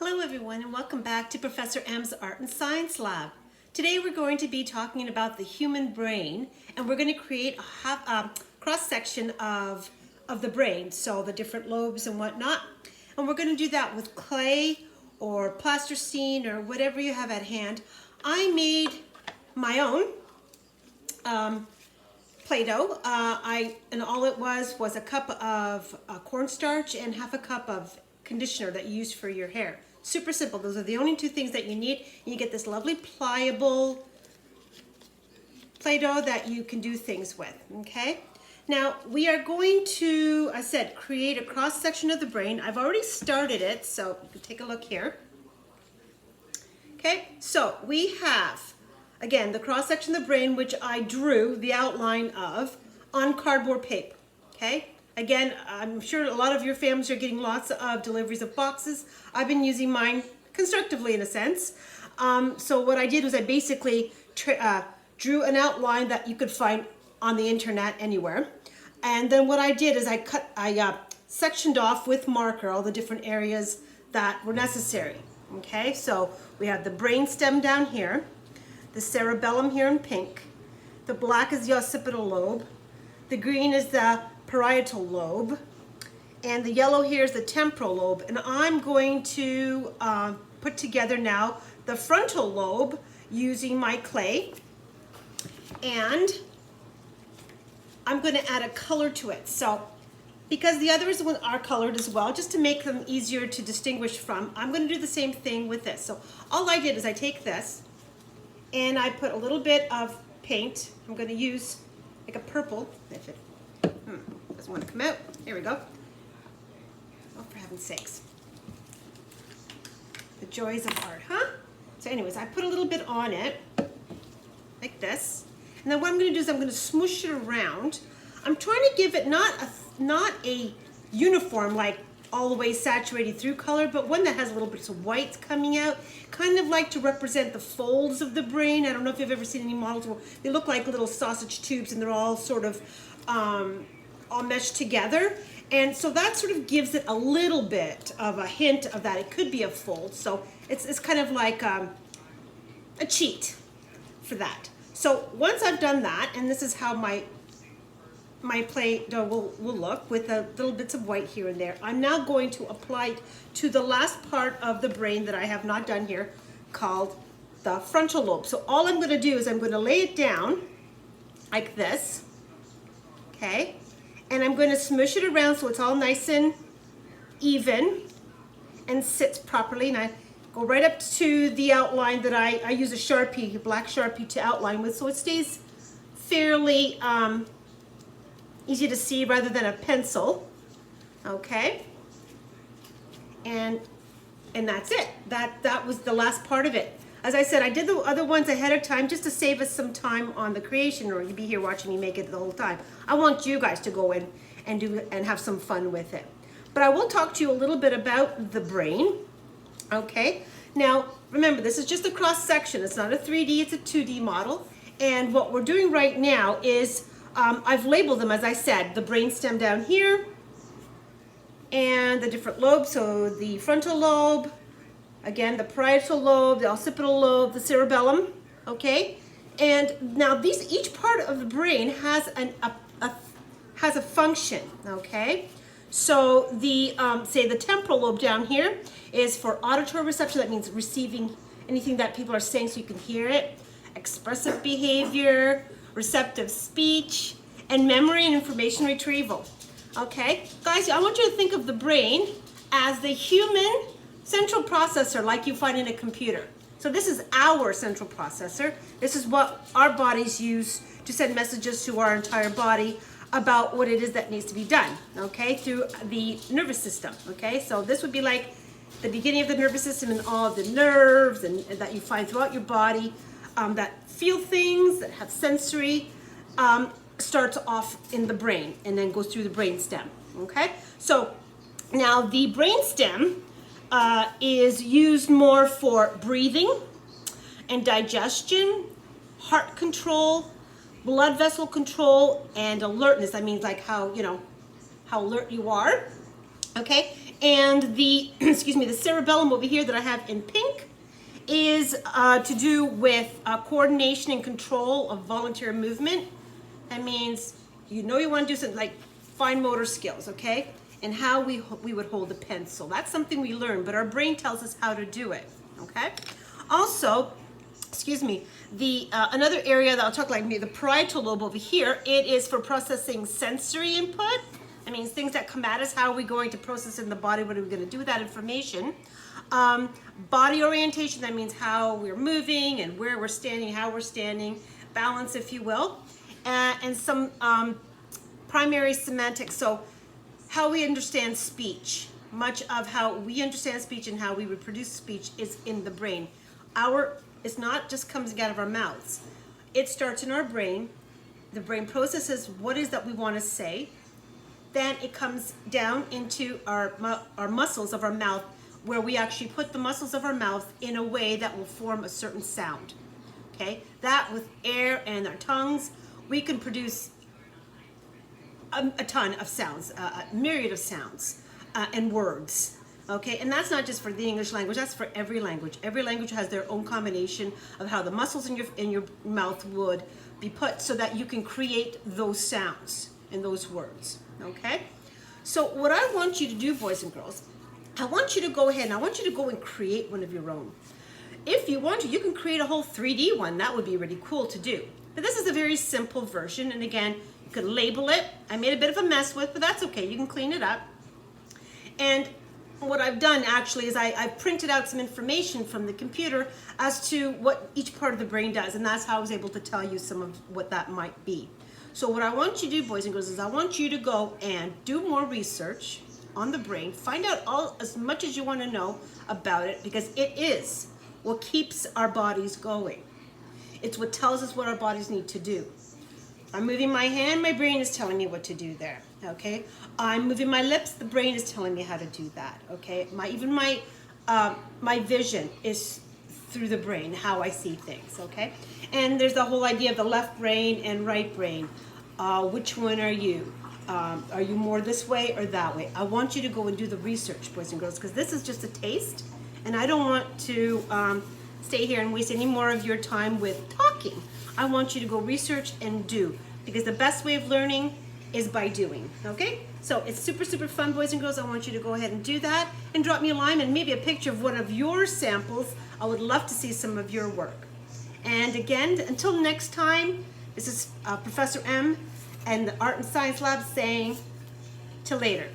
Hello everyone and welcome back to Professor M's Art and Science Lab. Today we're going to be talking about the human brain, and we're going to create a cross-section of the brain, so the different lobes and whatnot. And we're going to do that with clay or plasticine or whatever you have at hand. I made my own Play-Doh. And all it was a cup of cornstarch and half a cup of conditioner that you use for your hair. Super simple. Those are the only two things that you need. You get this lovely pliable Play-Doh that you can do things with, okay? Now, we are going to, I said, create a cross-section of the brain. I've already started it, so you can take a look here. Okay, so we have, again, the cross-section of the brain, which I drew the outline of on cardboard paper, okay? Again, I'm sure a lot of your families are getting lots of deliveries of boxes. I've been using mine constructively in a sense. So what I did was I basically drew an outline that you could find on the internet anywhere. And then what I did is I sectioned off with marker all the different areas that were necessary. Okay, so we have the brain stem down here, the cerebellum here in pink, the black is the occipital lobe, the green is the parietal lobe, and the yellow here is the temporal lobe. And I'm going to put together now the frontal lobe using my clay, and I'm going to add a color to it. So because the others are colored as well, just to make them easier to distinguish from, I'm going to do the same thing with this. So all I did is I take this and I put a little bit of paint. I'm going to use like a purple, if it doesn't want to come out. Here we go. Oh, for heaven's sakes. The joys of art, huh? So anyways, I put a little bit on it, like this. And then what I'm going to do is I'm going to smoosh it around. I'm trying to give it not a uniform, like all the way saturated through color, but one that has a little bit of white coming out, kind of like to represent the folds of the brain. I don't know if you've ever seen any models where they look like little sausage tubes and they're all sort of all meshed together. And so that sort of gives it a little bit of a hint of that it could be a fold. So it's kind of like a cheat for that. So once I've done that, and this is how my Play-Doh will look with the little bits of white here and there, I'm now going to apply it to the last part of the brain that I have not done here, called the frontal lobe. So all I'm going to do is I'm going to lay it down like this, okay? And I'm going to smush it around so it's all nice and even and sits properly. And I go right up to the outline that I use a Sharpie, a black Sharpie to outline with, so it stays fairly easy to see rather than a pencil. Okay, and that's it. That was the last part of it. As I said, I did the other ones ahead of time just to save us some time on the creation, or you'd be here watching me make it the whole time. I want you guys to go in and have some fun with it. But I will talk to you a little bit about the brain. Okay, now remember, this is just a cross section. It's not a 3D, it's a 2D model. And what we're doing right now is I've labeled them, as I said, the brain stem down here and the different lobes. So the frontal lobe, again, the parietal lobe, the occipital lobe, the cerebellum, okay? And now each part of the brain has a function, okay? So say the temporal lobe down here is for auditory reception. That means receiving anything that people are saying so you can hear it. Expressive behavior, receptive speech, and memory and information retrieval. Okay, guys, I want you to think of the brain as the human central processor like you find in a computer. So this is our central processor. This is what our bodies use to send messages to our entire body about what it is that needs to be done, okay, through the nervous system, okay? So this would be like the beginning of the nervous system and all of the nerves and that you find throughout your body that feel things, that have sensory, starts off in the brain and then goes through the brain stem, okay? So now the brain stem is used more for breathing and digestion, heart control, blood vessel control, and alertness. That means like how alert you are, okay? And the, excuse me, the cerebellum over here that I have in pink is to do with coordination and control of voluntary movement. That means you know you want to do something like fine motor skills, okay? And how we would hold a pencil. That's something we learn, but our brain tells us how to do it, okay? Also, excuse me, the another area that I'll talk like the parietal lobe over here, it is for processing sensory input. That means things that come at us, how are we going to process in the body, what are we going to do with that information. Body orientation, that means how we're moving and where we're standing, how we're standing, balance, if you will. And some primary semantics, so how we understand speech. Much of how we understand speech and how we reproduce speech is in the brain. It's not just comes out of our mouths. It starts in our brain. The brain processes what is that we want to say. Then it comes down into our muscles of our mouth, where we actually put the muscles of our mouth in a way that will form a certain sound. Okay? That with air and our tongues, we can produce a ton of sounds, a myriad of sounds and words. Okay, and that's not just for the English language, that's for every language. Every language has their own combination of how the muscles in your mouth would be put so that you can create those sounds and those words. Okay? So what I want you to do, boys and girls, I want you to go ahead and I want you to go and create one of your own. If you want to, you can create a whole 3D one. That would be really cool to do. But this is a very simple version, and again, you could label it. I made a bit of a mess with, but that's okay. You can clean it up. And what I've done actually is I've printed out some information from the computer as to what each part of the brain does, and that's how I was able to tell you some of what that might be. So what I want you to do, boys and girls, is I want you to go and do more research on the brain. Find out as much as you want to know about it, because it is what keeps our bodies going. It's what tells us what our bodies need to do. I'm moving my hand, my brain is telling me what to do there, okay? I'm moving my lips, the brain is telling me how to do that, okay? Even my vision is through the brain, how I see things, okay? And there's the whole idea of the left brain and right brain. Which one are you? Are you more this way or that way? I want you to go and do the research, boys and girls, because this is just a taste, and I don't want to stay here and waste any more of your time with talking. I want you to go research and do, because the best way of learning is by doing, okay? So it's super, super fun, boys and girls. I want you to go ahead and do that and drop me a line and maybe a picture of one of your samples. I would love to see some of your work. And again, until next time, this is Professor M and the Art and Science Lab saying, till later.